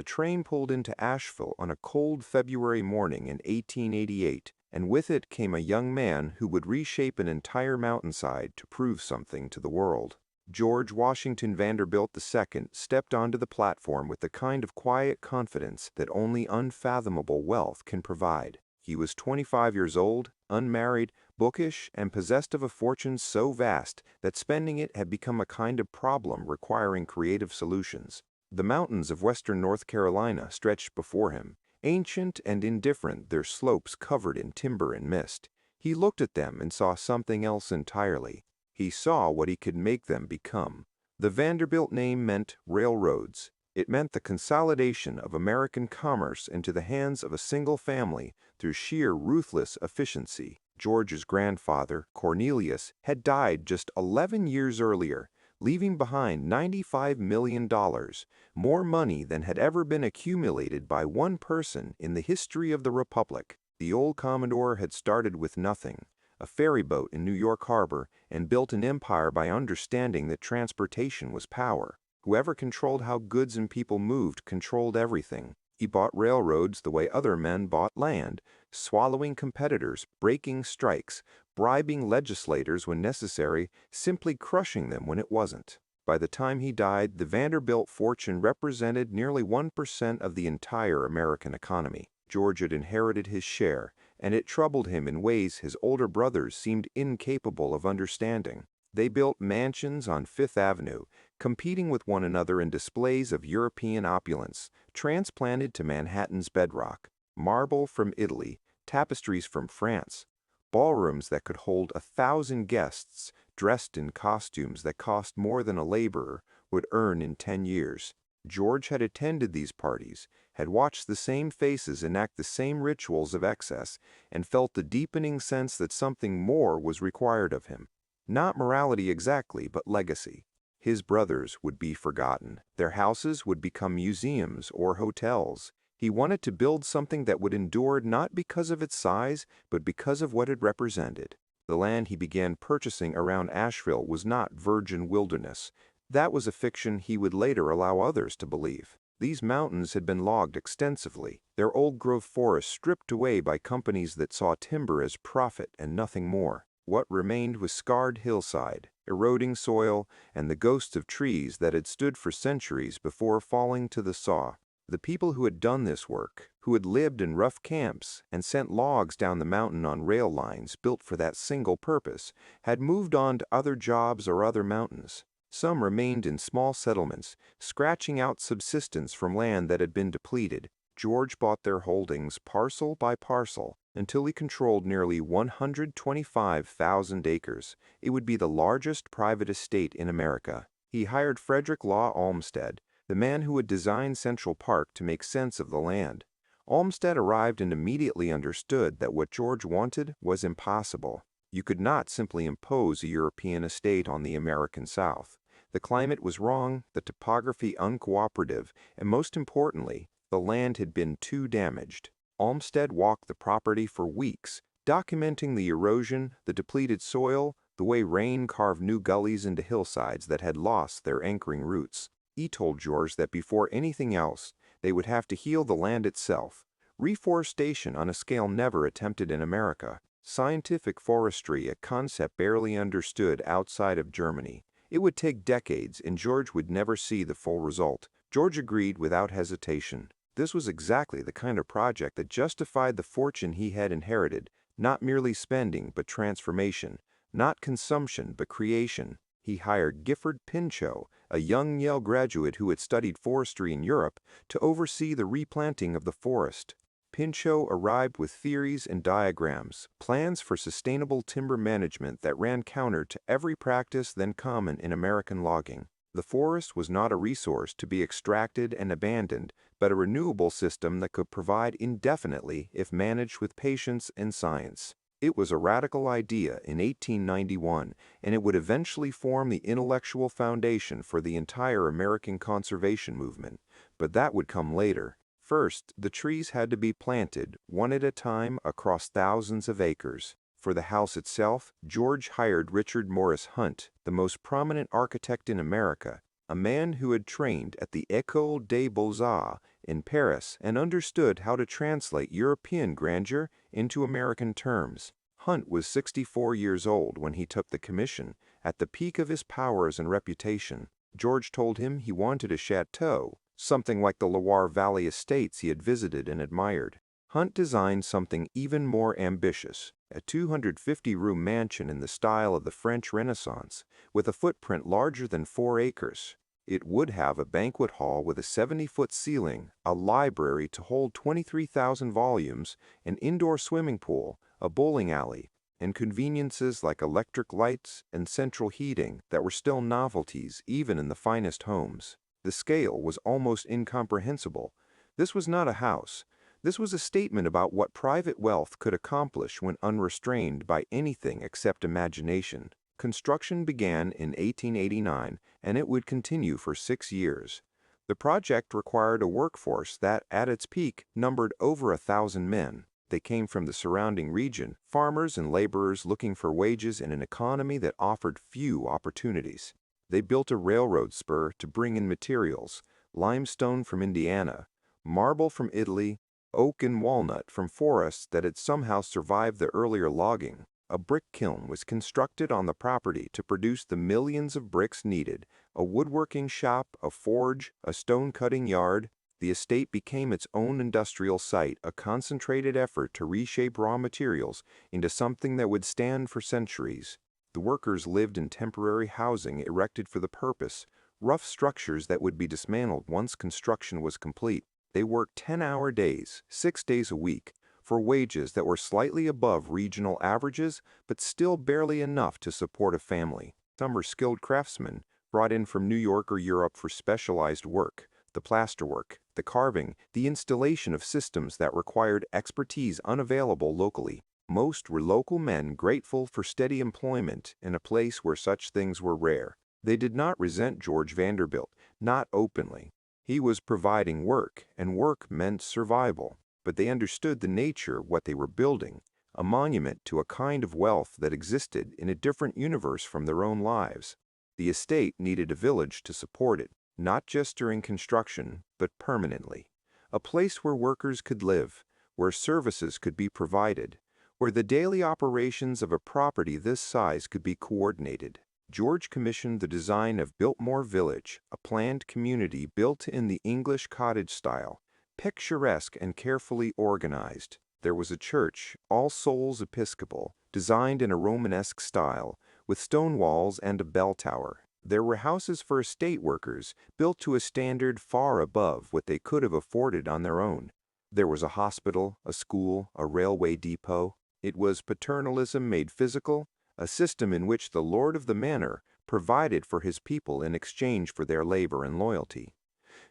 The train pulled into Asheville on a cold February morning in 1888, and with it came a young man who would reshape an entire mountainside to prove something to the world. George Washington Vanderbilt II stepped onto the platform with the kind of quiet confidence that only unfathomable wealth can provide. He was 25 years old, unmarried, bookish, and possessed of a fortune so vast that spending it had become a kind of problem requiring creative solutions. The mountains of western North Carolina stretched before him, ancient and indifferent, their slopes covered in timber and mist. He looked at them and saw something else entirely. He saw what he could make them become. The Vanderbilt name meant railroads. It meant the consolidation of American commerce into the hands of a single family through sheer ruthless efficiency. George's grandfather, Cornelius, had died just 11 years earlier, leaving behind $95 million, more money than had ever been accumulated by one person in the history of the Republic. The old Commodore had started with nothing, a ferry boat in New York Harbor, and built an empire by understanding that transportation was power. Whoever controlled how goods and people moved controlled everything. He bought railroads the way other men bought land, swallowing competitors, breaking strikes, bribing legislators when necessary, simply crushing them when it wasn't. By the time he died, the Vanderbilt fortune represented nearly 1% of the entire American economy. George had inherited his share, and it troubled him in ways his older brothers seemed incapable of understanding. They built mansions on Fifth Avenue, competing with one another in displays of European opulence, transplanted to Manhattan's bedrock, marble from Italy, tapestries from France, ballrooms that could hold 1,000 guests dressed in costumes that cost more than a laborer would earn in 10 years. George had attended these parties, had watched the same faces enact the same rituals of excess, and felt the deepening sense that something more was required of him. Not morality exactly, but legacy. His brothers would be forgotten. Their houses would become museums or hotels. He wanted to build something that would endure not because of its size, but because of what it represented. The land he began purchasing around Asheville was not virgin wilderness. That was a fiction he would later allow others to believe. These mountains had been logged extensively, their old-growth forests stripped away by companies that saw timber as profit and nothing more. What remained was scarred hillside, eroding soil, and the ghosts of trees that had stood for centuries before falling to the saw. The people who had done this work, who had lived in rough camps and sent logs down the mountain on rail lines built for that single purpose, had moved on to other jobs or other mountains. Some remained in small settlements, scratching out subsistence from land that had been depleted. George bought their holdings parcel by parcel until he controlled nearly 125,000 acres. It would be the largest private estate in America. He hired Frederick Law Olmsted, the man who had designed Central Park, to make sense of the land. Olmsted arrived and immediately understood that what George wanted was impossible. You could not simply impose a European estate on the American South. The climate was wrong, the topography uncooperative, and most importantly, the land had been too damaged. Olmsted walked the property for weeks, documenting the erosion, the depleted soil, the way rain carved new gullies into hillsides that had lost their anchoring roots. He told George that before anything else, they would have to heal the land itself. Reforestation on a scale never attempted in America. Scientific forestry, a concept barely understood outside of Germany. It would take decades, and George would never see the full result. George agreed without hesitation. This was exactly the kind of project that justified the fortune he had inherited, not merely spending but transformation, not consumption but creation. He hired Gifford Pinchot, a young Yale graduate who had studied forestry in Europe, to oversee the replanting of the forest. Pinchot arrived with theories and diagrams, plans for sustainable timber management that ran counter to every practice then common in American logging. The forest was not a resource to be extracted and abandoned, but a renewable system that could provide indefinitely if managed with patience and science. It was a radical idea in 1891, and it would eventually form the intellectual foundation for the entire American conservation movement. But that would come later. First, the trees had to be planted, one at a time, across thousands of acres. For the house itself, George hired Richard Morris Hunt, the most prominent architect in America, a man who had trained at the École des Beaux-Arts in Paris and understood how to translate European grandeur into American terms. Hunt was 64 years old when he took the commission, at the peak of his powers and reputation. George told him he wanted a château, something like the Loire Valley estates he had visited and admired. Hunt designed something even more ambitious, a 250-room mansion in the style of the French Renaissance, with a footprint larger than 4 acres. It would have a banquet hall with a 70-foot ceiling, a library to hold 23,000 volumes, an indoor swimming pool, a bowling alley, and conveniences like electric lights and central heating that were still novelties even in the finest homes. The scale was almost incomprehensible. This was not a house. This was a statement about what private wealth could accomplish when unrestrained by anything except imagination. Construction began in 1889, and it would continue for 6 years. The project required a workforce that, at its peak, numbered over 1,000 men. They came from the surrounding region, farmers and laborers looking for wages in an economy that offered few opportunities. They built a railroad spur to bring in materials, limestone from Indiana, marble from Italy, oak and walnut from forests that had somehow survived the earlier logging. A brick kiln was constructed on the property to produce the millions of bricks needed, a woodworking shop, a forge, a stone-cutting yard. The estate became its own industrial site, a concentrated effort to reshape raw materials into something that would stand for centuries. The workers lived in temporary housing erected for the purpose, rough structures that would be dismantled once construction was complete. They worked 10-hour days, 6 days a week, for wages that were slightly above regional averages, but still barely enough to support a family. Some were skilled craftsmen, brought in from New York or Europe for specialized work, the plasterwork, the carving, the installation of systems that required expertise unavailable locally. Most were local men grateful for steady employment in a place where such things were rare. They did not resent George Vanderbilt, not openly. He was providing work, and work meant survival. But they understood the nature of what they were building, a monument to a kind of wealth that existed in a different universe from their own lives. The estate needed a village to support it, not just during construction, but permanently. A place where workers could live, where services could be provided, where the daily operations of a property this size could be coordinated. George commissioned the design of Biltmore Village, a planned community built in the English cottage style, picturesque and carefully organized. There was a church, All Souls Episcopal, designed in a Romanesque style, with stone walls and a bell tower. There were houses for estate workers, built to a standard far above what they could have afforded on their own. There was a hospital, a school, a railway depot. It was paternalism made physical, a system in which the lord of the manor provided for his people in exchange for their labor and loyalty.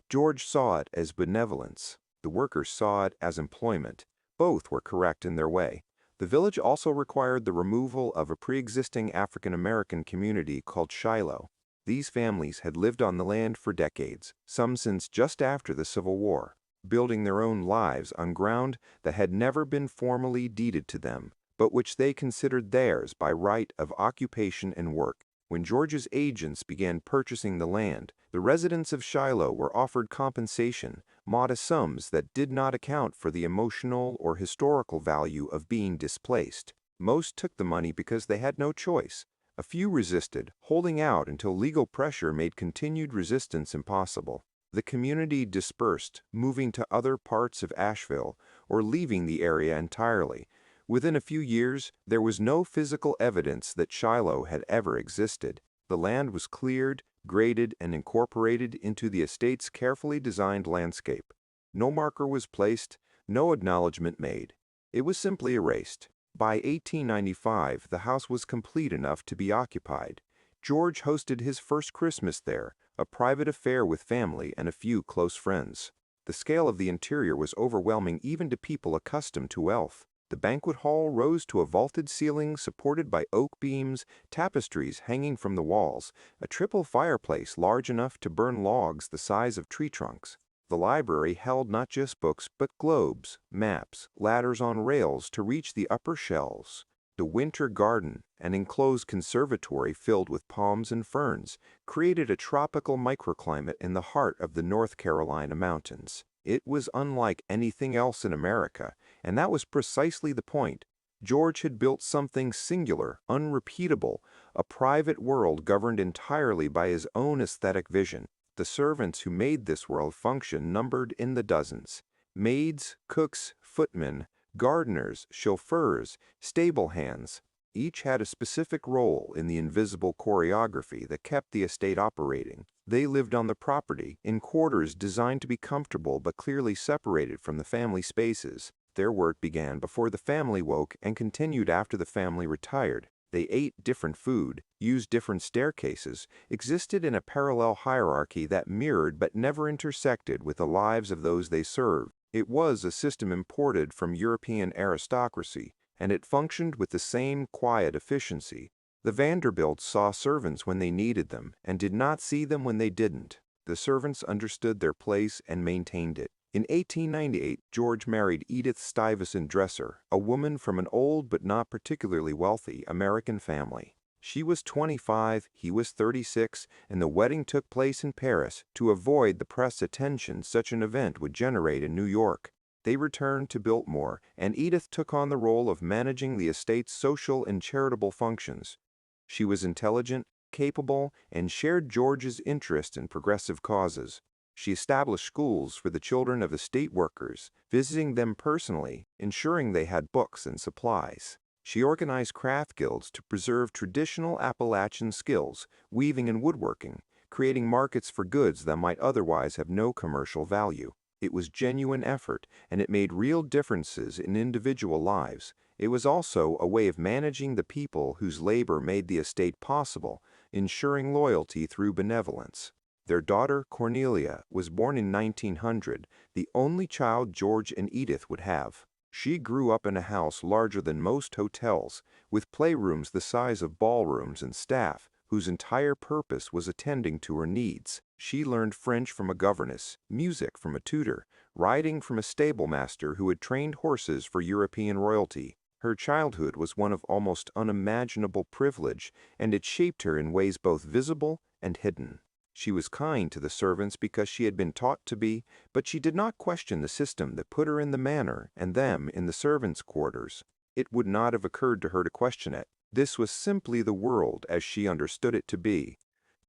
George saw it as benevolence. The workers saw it as employment. Both were correct in their way. The village also required the removal of a pre-existing African-American community called Shiloh. These families had lived on the land for decades, some since just after the Civil War, building their own lives on ground that had never been formally deeded to them, but which they considered theirs by right of occupation and work. When George's agents began purchasing the land, the residents of Shiloh were offered compensation, modest sums that did not account for the emotional or historical value of being displaced. Most took the money because they had no choice. A few resisted, holding out until legal pressure made continued resistance impossible. The community dispersed, moving to other parts of Asheville or leaving the area entirely. Within a few years, there was no physical evidence that Shiloh had ever existed. The land was cleared, graded, and incorporated into the estate's carefully designed landscape. No marker was placed, no acknowledgement made. It was simply erased. By 1895, the house was complete enough to be occupied. George hosted his first Christmas there, a private affair with family and a few close friends. The scale of the interior was overwhelming even to people accustomed to wealth. The banquet hall rose to a vaulted ceiling supported by oak beams, tapestries hanging from the walls, a triple fireplace large enough to burn logs the size of tree trunks. The library held not just books but globes, maps, ladders on rails to reach the upper shelves. The winter garden, an enclosed conservatory filled with palms and ferns, created a tropical microclimate in the heart of the North Carolina mountains. It was unlike anything else in America, and that was precisely the point. George had built something singular, unrepeatable, a private world governed entirely by his own aesthetic vision. The servants who made this world function numbered in the dozens. Maids, cooks, footmen, gardeners, chauffeurs, stable hands. Each had a specific role in the invisible choreography that kept the estate operating. They lived on the property, in quarters designed to be comfortable but clearly separated from the family spaces. Their work began before the family woke and continued after the family retired. They ate different food, used different staircases, existed in a parallel hierarchy that mirrored but never intersected with the lives of those they served. It was a system imported from European aristocracy, and it functioned with the same quiet efficiency. The Vanderbilts saw servants when they needed them and did not see them when they didn't. The servants understood their place and maintained it. In 1898, George married Edith Stuyvesant Dresser, a woman from an old but not particularly wealthy American family. She was 25, he was 36, and the wedding took place in Paris to avoid the press attention such an event would generate in New York. They returned to Biltmore, and Edith took on the role of managing the estate's social and charitable functions. She was intelligent, capable, and shared George's interest in progressive causes. She established schools for the children of estate workers, visiting them personally, ensuring they had books and supplies. She organized craft guilds to preserve traditional Appalachian skills, weaving and woodworking, creating markets for goods that might otherwise have no commercial value. It was genuine effort, and it made real differences in individual lives. It was also a way of managing the people whose labor made the estate possible, ensuring loyalty through benevolence. Their daughter, Cornelia, was born in 1900, the only child George and Edith would have. She grew up in a house larger than most hotels, with playrooms the size of ballrooms and staff, whose entire purpose was attending to her needs. She learned French from a governess, music from a tutor, riding from a stable master who had trained horses for European royalty. Her childhood was one of almost unimaginable privilege, and it shaped her in ways both visible and hidden. She was kind to the servants because she had been taught to be, but she did not question the system that put her in the manor and them in the servants' quarters. It would not have occurred to her to question it. This was simply the world as she understood it to be.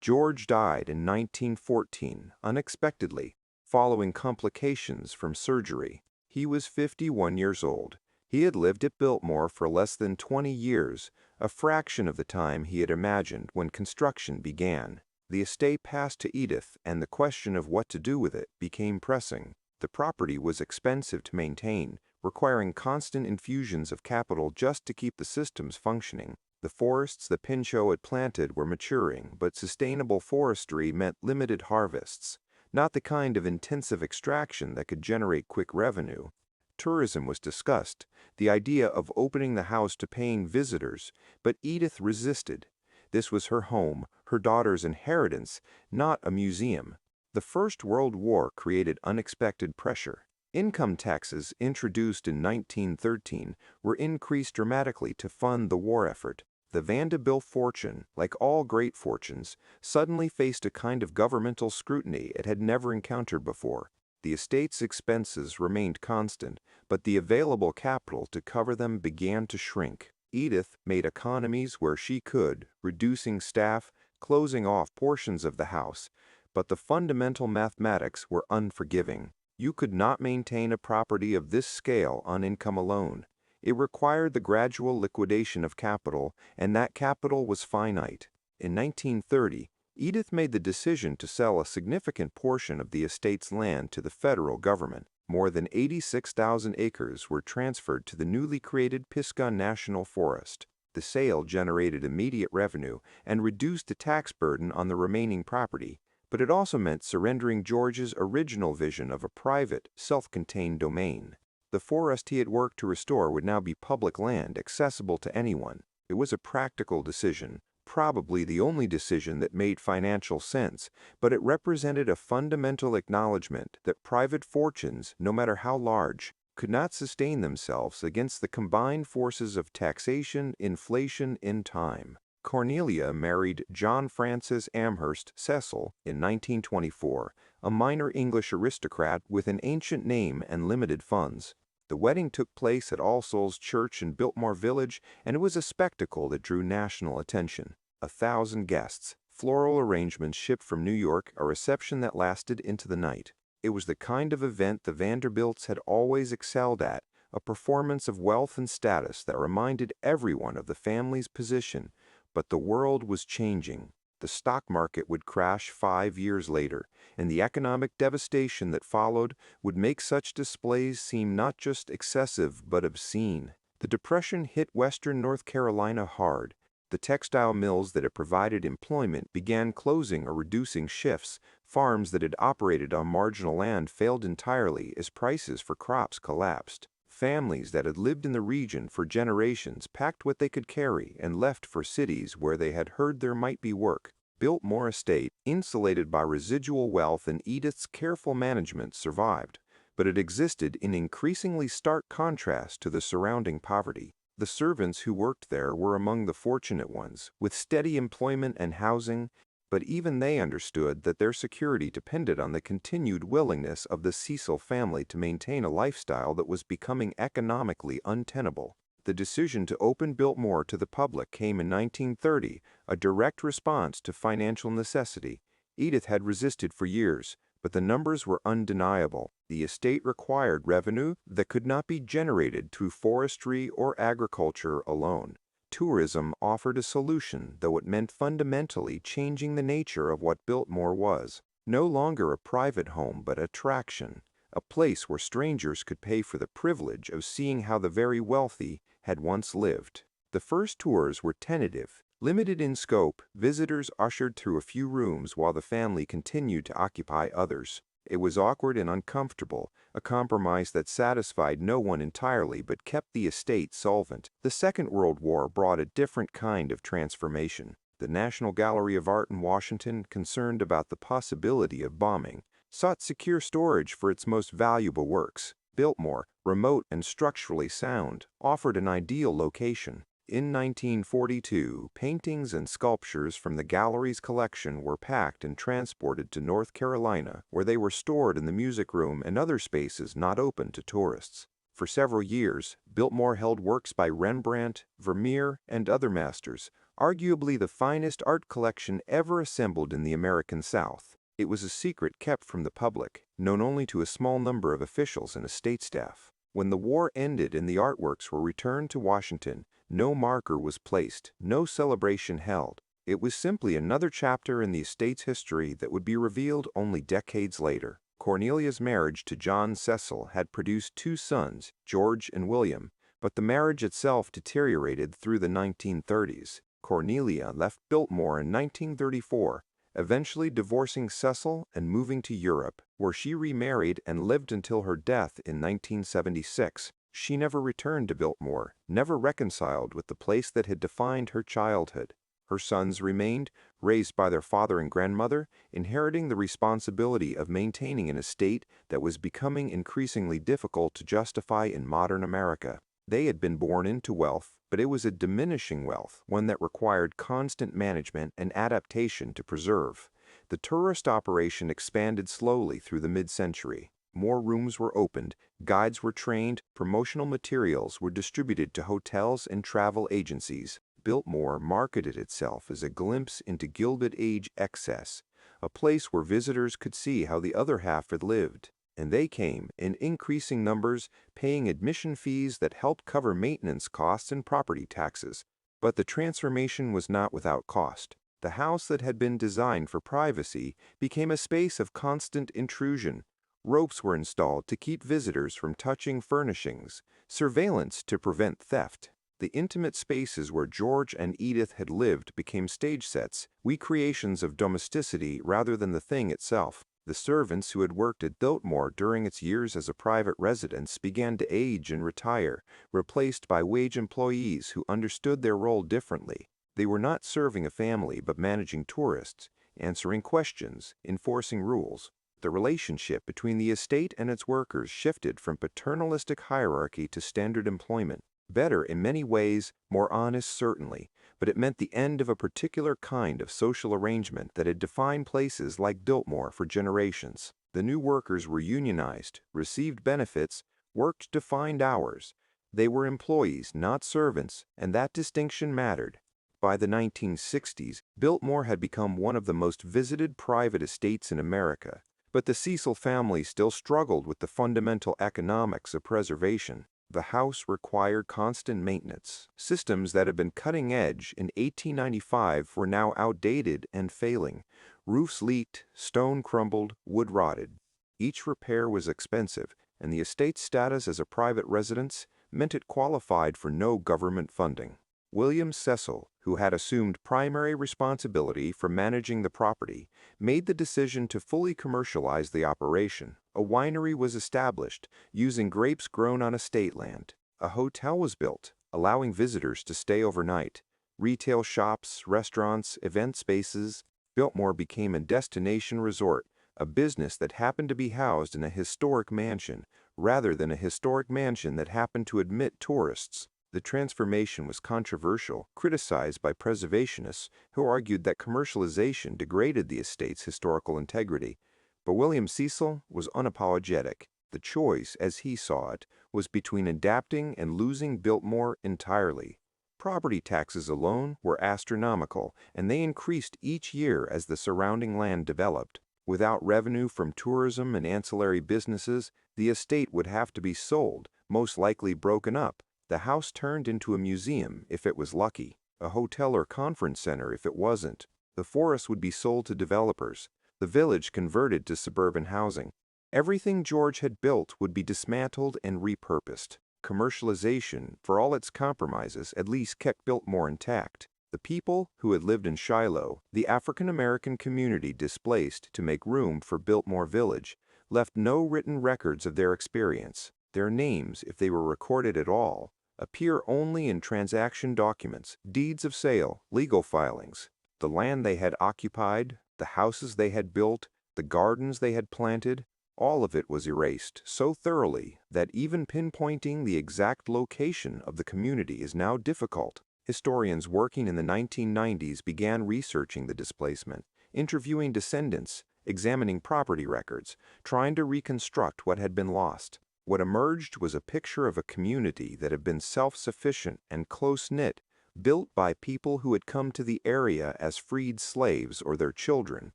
George died in 1914, unexpectedly, following complications from surgery. He was 51 years old. He had lived at Biltmore for less than 20 years, a fraction of the time he had imagined when construction began. The estate passed to Edith, and the question of what to do with it became pressing. The property was expensive to maintain, requiring constant infusions of capital just to keep the systems functioning. The forests that Pinchot had planted were maturing, but sustainable forestry meant limited harvests, not the kind of intensive extraction that could generate quick revenue. Tourism was discussed, the idea of opening the house to paying visitors, but Edith resisted. This was her home, her daughter's inheritance, not a museum. The First World War created unexpected pressure. Income taxes, introduced in 1913, were increased dramatically to fund the war effort. The Vanderbilt fortune, like all great fortunes, suddenly faced a kind of governmental scrutiny it had never encountered before. The estate's expenses remained constant, but the available capital to cover them began to shrink. Edith made economies where she could, reducing staff, closing off portions of the house, but the fundamental mathematics were unforgiving. You could not maintain a property of this scale on income alone. It required the gradual liquidation of capital, and that capital was finite. In 1930, Edith made the decision to sell a significant portion of the estate's land to the federal government. More than 86,000 acres were transferred to the newly created Pisgah National Forest. The sale generated immediate revenue and reduced the tax burden on the remaining property, but it also meant surrendering George's original vision of a private, self-contained domain. The forest he had worked to restore would now be public land accessible to anyone. It was a practical decision, probably the only decision that made financial sense, but it represented a fundamental acknowledgement that private fortunes, no matter how large, could not sustain themselves against the combined forces of taxation, inflation, and time. Cornelia married John Francis Amherst Cecil in 1924, a minor English aristocrat with an ancient name and limited funds. The wedding took place at All Souls Church in Biltmore Village, and it was a spectacle that drew national attention. 1,000 guests, floral arrangements shipped from New York, a reception that lasted into the night. It was the kind of event the Vanderbilts had always excelled at, a performance of wealth and status that reminded everyone of the family's position. But the world was changing. The stock market would crash 5 years later, and the economic devastation that followed would make such displays seem not just excessive but obscene. The Depression hit western North Carolina hard. The textile mills that had provided employment began closing or reducing shifts. Farms that had operated on marginal land failed entirely as prices for crops collapsed. Families that had lived in the region for generations packed what they could carry and left for cities where they had heard there might be work. Biltmore Estate, insulated by residual wealth and Edith's careful management, survived, but it existed in increasingly stark contrast to the surrounding poverty. The servants who worked there were among the fortunate ones, with steady employment and housing, but even they understood that their security depended on the continued willingness of the Cecil family to maintain a lifestyle that was becoming economically untenable. The decision to open Biltmore to the public came in 1930, a direct response to financial necessity. Edith had resisted for years, but the numbers were undeniable. The estate required revenue that could not be generated through forestry or agriculture alone. Tourism offered a solution, though it meant fundamentally changing the nature of what Biltmore was. No longer a private home, but attraction, a place where strangers could pay for the privilege of seeing how the very wealthy had once lived. The first tours were tentative, limited in scope. Visitors ushered through a few rooms while the family continued to occupy others. It was awkward and uncomfortable, a compromise that satisfied no one entirely but kept the estate solvent. The Second World War brought a different kind of transformation. The National Gallery of Art in Washington, concerned about the possibility of bombing, sought secure storage for its most valuable works. Biltmore, remote and structurally sound, offered an ideal location. In 1942, paintings and sculptures from the gallery's collection were packed and transported to North Carolina, where they were stored in the music room and other spaces not open to tourists. For several years, Biltmore held works by Rembrandt, Vermeer, and other masters, arguably the finest art collection ever assembled in the American South. It was a secret kept from the public, known only to a small number of officials and estate staff. When the war ended and the artworks were returned to Washington, no marker was placed, no celebration held. It was simply another chapter in the estate's history that would be revealed only decades later. Cornelia's marriage to John Cecil had produced 2 sons, George and William, but the marriage itself deteriorated through the 1930s. Cornelia left Biltmore in 1934, eventually divorcing Cecil and moving to Europe, where she remarried and lived until her death in 1976. She never returned to Biltmore, never reconciled with the place that had defined her childhood. Her sons remained, raised by their father and grandmother, inheriting the responsibility of maintaining an estate that was becoming increasingly difficult to justify in modern America. They had been born into wealth, but it was a diminishing wealth, one that required constant management and adaptation to preserve. The tourist operation expanded slowly through the mid-century. More rooms were opened, guides were trained, promotional materials were distributed to hotels and travel agencies. Biltmore marketed itself as a glimpse into Gilded Age excess, a place where visitors could see how the other half had lived. And they came in increasing numbers, paying admission fees that helped cover maintenance costs and property taxes. But the transformation was not without cost. The house that had been designed for privacy became a space of constant intrusion. Ropes were installed to keep visitors from touching furnishings, surveillance to prevent theft. The intimate spaces where George and Edith had lived became stage sets, recreations of domesticity rather than the thing itself. The servants who had worked at Biltmore during its years as a private residence began to age and retire, replaced by wage employees who understood their role differently. They were not serving a family but managing tourists, answering questions, enforcing rules. The relationship between the estate and its workers shifted from paternalistic hierarchy to standard employment. Better in many ways, more honest certainly, but it meant the end of a particular kind of social arrangement that had defined places like Biltmore for generations. The new workers were unionized, received benefits, worked defined hours. They were employees, not servants, and that distinction mattered. By the 1960s, Biltmore had become one of the most visited private estates in America. But the Cecil family still struggled with the fundamental economics of preservation. The house required constant maintenance. Systems that had been cutting edge in 1895 were now outdated and failing. Roofs leaked, stone crumbled, wood rotted. Each repair was expensive, and the estate's status as a private residence meant it qualified for no government funding. William Cecil, who had assumed primary responsibility for managing the property, made the decision to fully commercialize the operation. A winery was established, using grapes grown on estate land. A hotel was built, allowing visitors to stay overnight. Retail shops, restaurants, event spaces. Biltmore became a destination resort, a business that happened to be housed in a historic mansion, rather than a historic mansion that happened to admit tourists. The transformation was controversial, criticized by preservationists who argued that commercialization degraded the estate's historical integrity. But William Cecil was unapologetic. The choice, as he saw it, was between adapting and losing Biltmore entirely. Property taxes alone were astronomical, and they increased each year as the surrounding land developed. Without revenue from tourism and ancillary businesses, the estate would have to be sold, most likely broken up. The house turned into a museum if it was lucky, a hotel or conference center if it wasn't. The forest would be sold to developers, the village converted to suburban housing. Everything George had built would be dismantled and repurposed. Commercialization, for all its compromises, at least kept Biltmore intact. The people who had lived in Shiloh, the African-American community displaced to make room for Biltmore Village, left no written records of their experience. Their names, if they were recorded at all, appear only in transaction documents, deeds of sale, legal filings. The land they had occupied, the houses they had built, the gardens they had planted, all of it was erased so thoroughly that even pinpointing the exact location of the community is now difficult. Historians working in the 1990s began researching the displacement, interviewing descendants, examining property records, trying to reconstruct what had been lost. What emerged was a picture of a community that had been self-sufficient and close-knit, built by people who had come to the area as freed slaves or their children,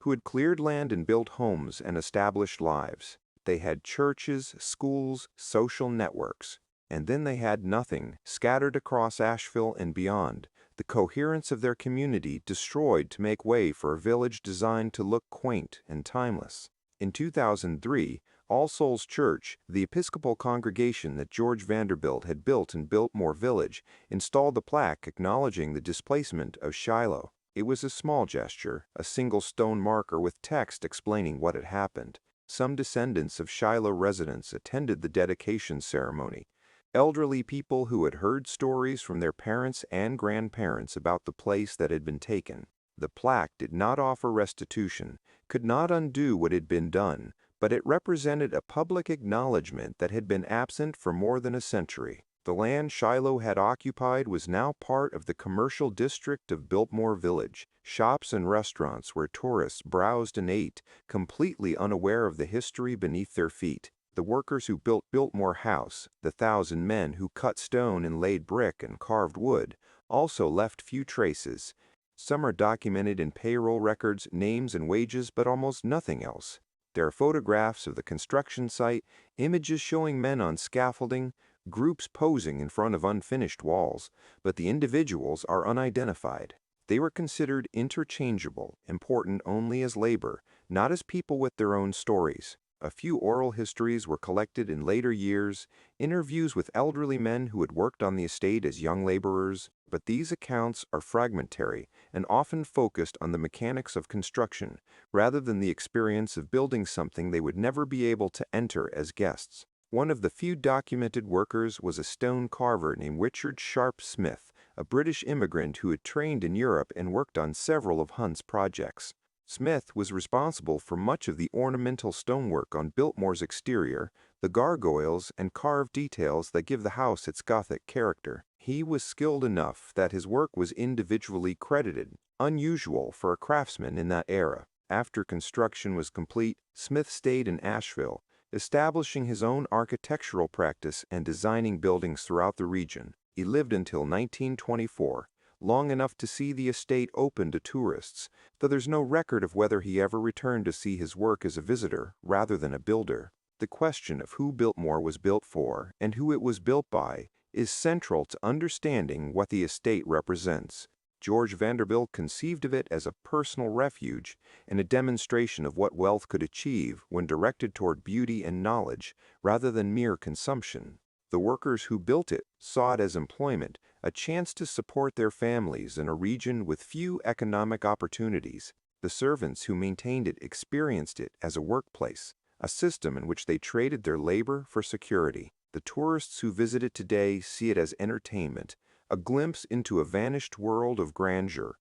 who had cleared land and built homes and established lives. They had churches, schools, social networks. And then they had nothing, scattered across Asheville and beyond, the coherence of their community destroyed to make way for a village designed to look quaint and timeless. In 2003, All Souls Church, the Episcopal congregation that George Vanderbilt had built in Biltmore Village, installed the plaque acknowledging the displacement of Shiloh. It was a small gesture, a single stone marker with text explaining what had happened. Some descendants of Shiloh residents attended the dedication ceremony. Elderly people who had heard stories from their parents and grandparents about the place that had been taken. The plaque did not offer restitution, could not undo what had been done, but it represented a public acknowledgement that had been absent for more than a century. The land Shiloh had occupied was now part of the commercial district of Biltmore Village, shops and restaurants where tourists browsed and ate, completely unaware of the history beneath their feet. The workers who built Biltmore House, the 1,000 men who cut stone and laid brick and carved wood, also left few traces. Some are documented in payroll records, names and wages, but almost nothing else. There are photographs of the construction site, images showing men on scaffolding, groups posing in front of unfinished walls, but the individuals are unidentified. They were considered interchangeable, important only as labor, not as people with their own stories. A few oral histories were collected in later years, interviews with elderly men who had worked on the estate as young laborers, but these accounts are fragmentary and often focused on the mechanics of construction rather than the experience of building something they would never be able to enter as guests. One of the few documented workers was a stone carver named Richard Sharp Smith, a British immigrant who had trained in Europe and worked on several of Hunt's projects. Smith was responsible for much of the ornamental stonework on Biltmore's exterior, the gargoyles and carved details that give the house its Gothic character. He was skilled enough that his work was individually credited, unusual for a craftsman in that era. After construction was complete, Smith stayed in Asheville, establishing his own architectural practice and designing buildings throughout the region. He lived until 1924, long enough to see the estate open to tourists, though there's no record of whether he ever returned to see his work as a visitor rather than a builder. The question of who Biltmore was built for and who it was built by is central to understanding what the estate represents. George Vanderbilt conceived of it as a personal refuge and a demonstration of what wealth could achieve when directed toward beauty and knowledge rather than mere consumption. The workers who built it saw it as employment, a chance to support their families in a region with few economic opportunities. The servants who maintained it experienced it as a workplace, a system in which they traded their labor for security. The tourists who visit it today see it as entertainment, a glimpse into a vanished world of grandeur.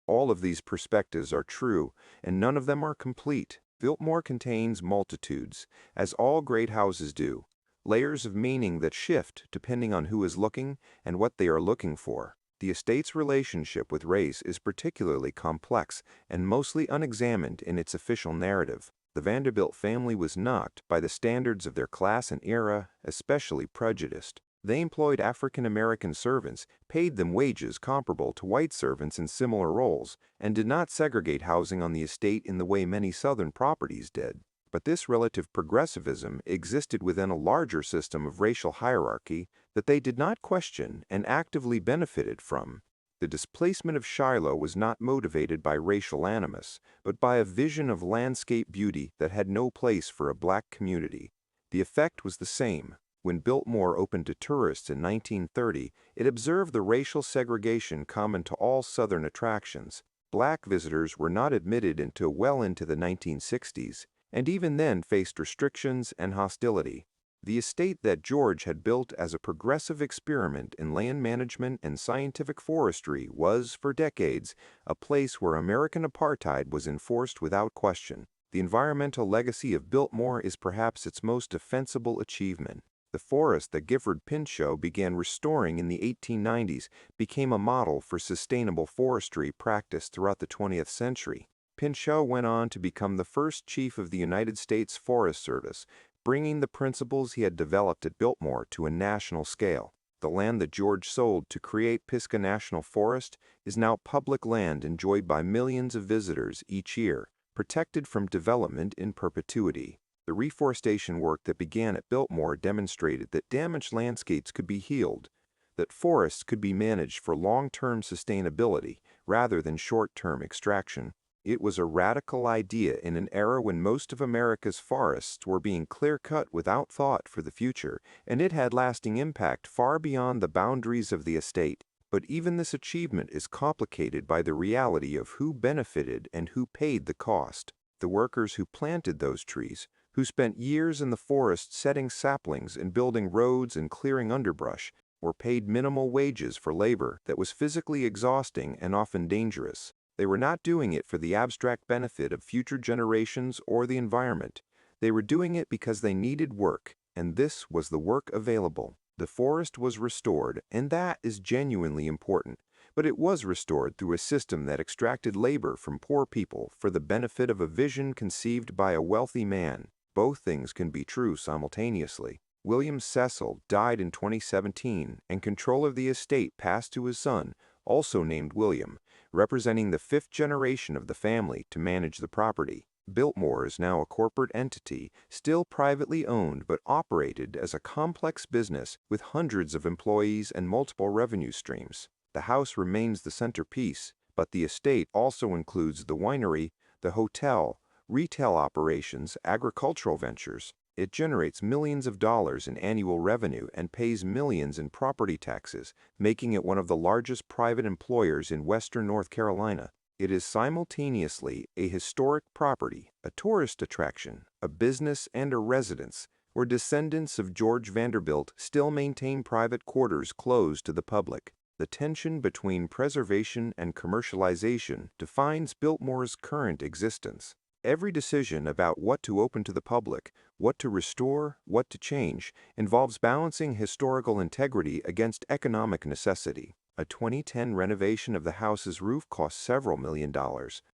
All of these perspectives are true, and none of them are complete. Biltmore contains multitudes, as all great houses do, layers of meaning that shift depending on who is looking and what they are looking for. The estate's relationship with race is particularly complex and mostly unexamined in its official narrative. The Vanderbilt family was not, by the standards of their class and era, especially prejudiced. They employed African American servants, paid them wages comparable to white servants in similar roles, and did not segregate housing on the estate in the way many Southern properties did. But this relative progressivism existed within a larger system of racial hierarchy that they did not question and actively benefited from. The displacement of Shiloh was not motivated by racial animus, but by a vision of landscape beauty that had no place for a black community. The effect was the same. When Biltmore opened to tourists in 1930, it observed the racial segregation common to all Southern attractions. Black visitors were not admitted until well into the 1960s, and even then faced restrictions and hostility. The estate that George had built as a progressive experiment in land management and scientific forestry was, for decades, a place where American apartheid was enforced without question. The environmental legacy of Biltmore is perhaps its most defensible achievement. The forest that Gifford Pinchot began restoring in the 1890s became a model for sustainable forestry practiced throughout the 20th century. Pinchot went on to become the first chief of the United States Forest Service, bringing the principles he had developed at Biltmore to a national scale. The land that George sold to create Pisgah National Forest is now public land enjoyed by millions of visitors each year, protected from development in perpetuity. The reforestation work that began at Biltmore demonstrated that damaged landscapes could be healed, that forests could be managed for long-term sustainability rather than short-term extraction. It was a radical idea in an era when most of America's forests were being clear-cut without thought for the future, and it had lasting impact far beyond the boundaries of the estate. But even this achievement is complicated by the reality of who benefited and who paid the cost. The workers who planted those trees, who spent years in the forest setting saplings and building roads and clearing underbrush, were paid minimal wages for labor that was physically exhausting and often dangerous. They were not doing it for the abstract benefit of future generations or the environment. They were doing it because they needed work, and this was the work available. The forest was restored, and that is genuinely important, but it was restored through a system that extracted labor from poor people for the benefit of a vision conceived by a wealthy man. Both things can be true simultaneously. William Cecil died in 2017, and control of the estate passed to his son, also named William, representing the fifth generation of the family to manage the property. Biltmore is now a corporate entity, still privately owned but operated as a complex business with hundreds of employees and multiple revenue streams. The house remains the centerpiece, but the estate also includes the winery, the hotel, retail operations, agricultural ventures. It generates millions of dollars in annual revenue and pays millions in property taxes, making it one of the largest private employers in western North Carolina. It is simultaneously a historic property, a tourist attraction, a business, and a residence, where descendants of George Vanderbilt still maintain private quarters closed to the public. The tension between preservation and commercialization defines Biltmore's current existence. Every decision about what to open to the public, what to restore, what to change, involves balancing historical integrity against economic necessity. A 2010 renovation of the house's roof cost several $1 million,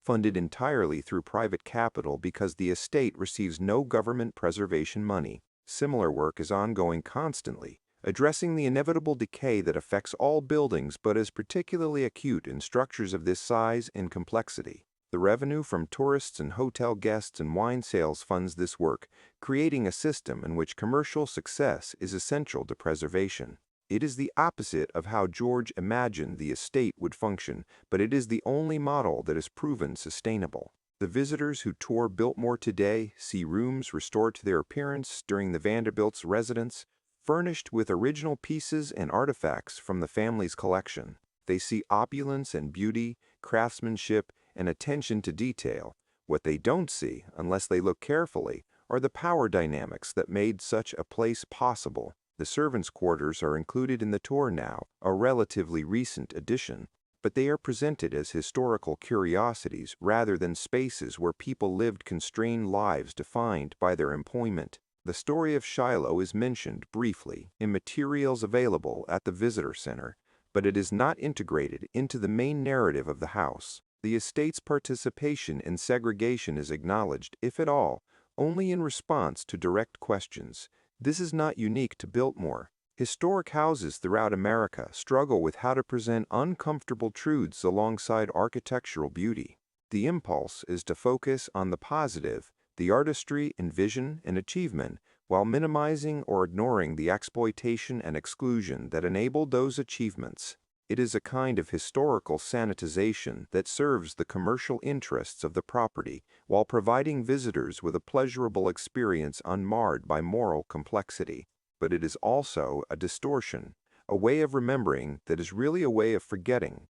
funded entirely through private capital because the estate receives no government preservation money. Similar work is ongoing constantly, addressing the inevitable decay that affects all buildings but is particularly acute in structures of this size and complexity. The revenue from tourists and hotel guests and wine sales funds this work, creating a system in which commercial success is essential to preservation. It is the opposite of how George imagined the estate would function, but it is the only model that has proven sustainable. The visitors who tour Biltmore today see rooms restored to their appearance during the Vanderbilt's residence, furnished with original pieces and artifacts from the family's collection. They see opulence and beauty, craftsmanship, and attention to detail. What they don't see, unless they look carefully, are the power dynamics that made such a place possible. The servants' quarters are included in the tour now, a relatively recent addition, but they are presented as historical curiosities rather than spaces where people lived constrained lives defined by their employment. The story of Shiloh is mentioned briefly in materials available at the Visitor Center, but it is not integrated into the main narrative of the house. The estate's participation in segregation is acknowledged, if at all, only in response to direct questions. This is not unique to Biltmore. Historic houses throughout America struggle with how to present uncomfortable truths alongside architectural beauty. The impulse is to focus on the positive, the artistry in vision and achievement, while minimizing or ignoring the exploitation and exclusion that enabled those achievements. It is a kind of historical sanitization that serves the commercial interests of the property while providing visitors with a pleasurable experience unmarred by moral complexity. But it is also a distortion, a way of remembering that is really a way of forgetting.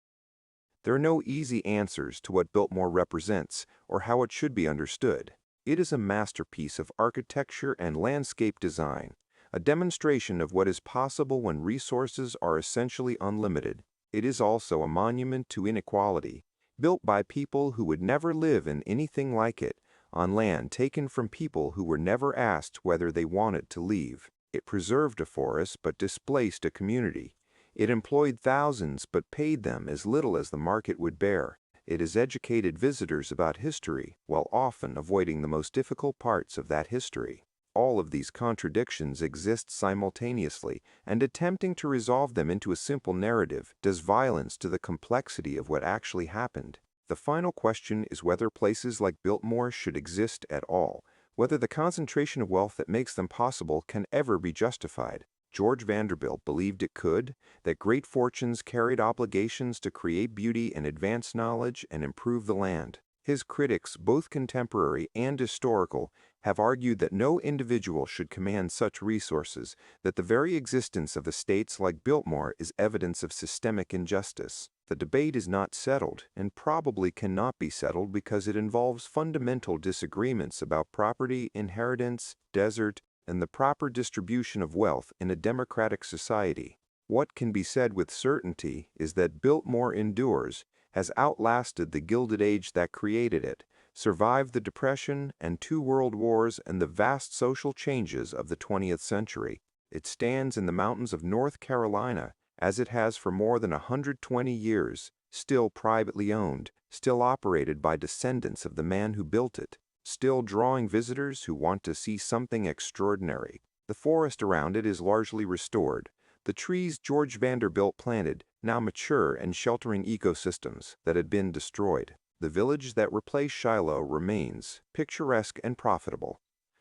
There are no easy answers to what Biltmore represents or how it should be understood. It is a masterpiece of architecture and landscape design, a demonstration of what is possible when resources are essentially unlimited. It is also a monument to inequality, built by people who would never live in anything like it, on land taken from people who were never asked whether they wanted to leave. It preserved a forest but displaced a community. It employed thousands but paid them as little as the market would bear. It has educated visitors about history while often avoiding the most difficult parts of that history. All of these contradictions exist simultaneously, and attempting to resolve them into a simple narrative does violence to the complexity of what actually happened. The final question is whether places like Biltmore should exist at all, whether the concentration of wealth that makes them possible can ever be justified. George Vanderbilt believed it could, that great fortunes carried obligations to create beauty and advance knowledge and improve the land. His critics, both contemporary and historical, have argued that no individual should command such resources, that the very existence of estates like Biltmore is evidence of systemic injustice. The debate is not settled, and probably cannot be settled because it involves fundamental disagreements about property, inheritance, desert, and the proper distribution of wealth in a democratic society. What can be said with certainty is that Biltmore endures, has outlasted the Gilded Age that created it, survived the Depression and 2 world wars and the vast social changes of the 20th century. It stands in the mountains of North Carolina, as it has for more than 120 years, still privately owned, still operated by descendants of the man who built it, still drawing visitors who want to see something extraordinary. The forest around it is largely restored. The trees George Vanderbilt planted, now mature and sheltering ecosystems that had been destroyed. The village that replaced Shiloh remains, picturesque and profitable.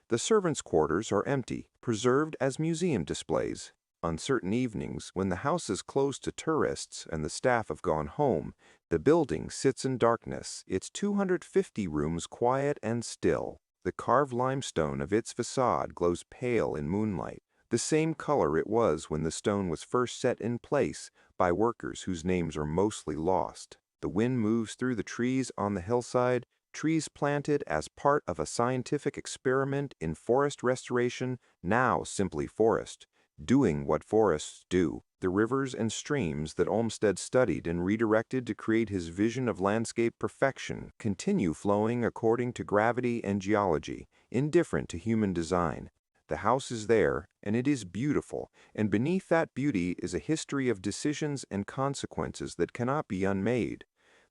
The servants' quarters are empty, preserved as museum displays. On certain evenings, when the house is closed to tourists and the staff have gone home, the building sits in darkness, its 250 rooms quiet and still. The carved limestone of its facade glows pale in moonlight, the same color it was when the stone was first set in place by workers whose names are mostly lost. The wind moves through the trees on the hillside, trees planted as part of a scientific experiment in forest restoration, now simply forest. doing what forests do. The rivers and streams that Olmsted studied and redirected to create his vision of landscape perfection continue flowing according to gravity and geology, indifferent to human design. The house is there, and it is beautiful, and beneath that beauty is a history of decisions and consequences that cannot be unmade.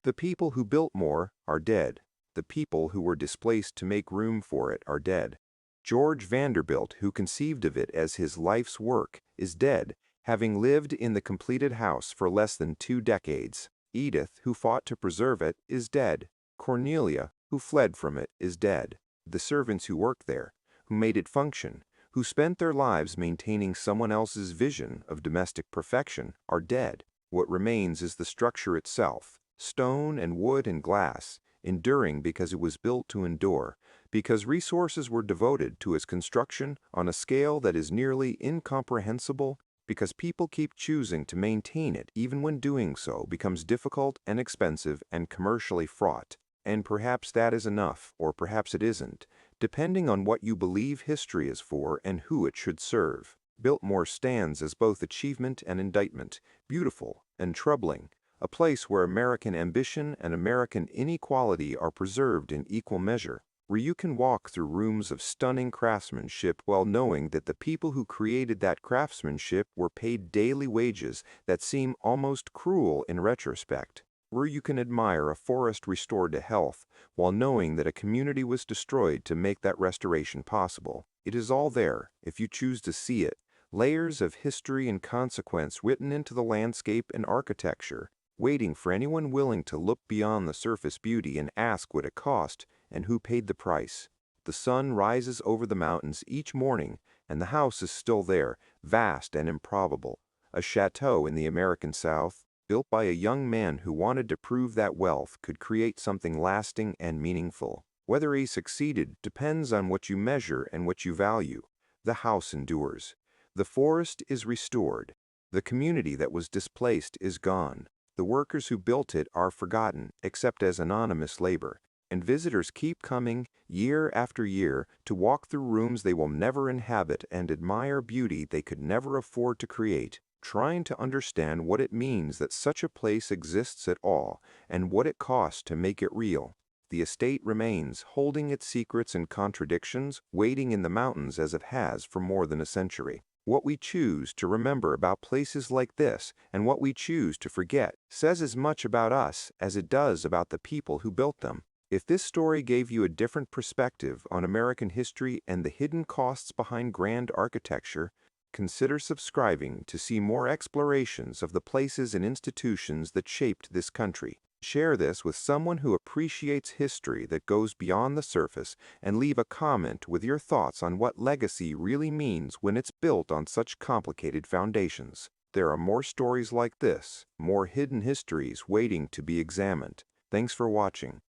The people who built more are dead. The people who were displaced to make room for it are dead. George Vanderbilt, who conceived of it as his life's work, is dead, having lived in the completed house for less than 2 decades. Edith, who fought to preserve it, is dead. Cornelia, who fled from it, is dead. The servants who worked there, who made it function, who spent their lives maintaining someone else's vision of domestic perfection, are dead. What remains is the structure itself, stone and wood and glass, enduring because it was built to endure, because resources were devoted to its construction on a scale that is nearly incomprehensible, because people keep choosing to maintain it even when doing so becomes difficult and expensive and commercially fraught. And perhaps that is enough, or perhaps it isn't, depending on what you believe history is for and who it should serve. Biltmore stands as both achievement and indictment, beautiful and troubling, a place where American ambition and American inequality are preserved in equal measure, where you can walk through rooms of stunning craftsmanship while knowing that the people who created that craftsmanship were paid daily wages that seem almost cruel in retrospect, where you can admire a forest restored to health while knowing that a community was destroyed to make that restoration possible. It is all there, if you choose to see it, layers of history and consequence written into the landscape and architecture, waiting for anyone willing to look beyond the surface beauty and ask what it cost and who paid the price. The sun rises over the mountains each morning, and the house is still there, vast and improbable, a château in the American South, built by a young man who wanted to prove that wealth could create something lasting and meaningful. Whether he succeeded depends on what you measure and what you value. The house endures. The forest is restored. The community that was displaced is gone. The workers who built it are forgotten, except as anonymous labor, and visitors keep coming year after year to walk through rooms they will never inhabit and admire beauty they could never afford to create, trying to understand what it means that such a place exists at all and what it costs to make it real. The estate remains, holding its secrets and contradictions, waiting in the mountains as it has for more than a century. What we choose to remember about places like this and what we choose to forget says as much about us as it does about the people who built them. If this story gave you a different perspective on American history and the hidden costs behind grand architecture, consider subscribing to see more explorations of the places and institutions that shaped this country. Share this with someone who appreciates history that goes beyond the surface, and leave a comment with your thoughts on what legacy really means when it's built on such complicated foundations. There are more stories like this, more hidden histories waiting to be examined. Thanks for watching.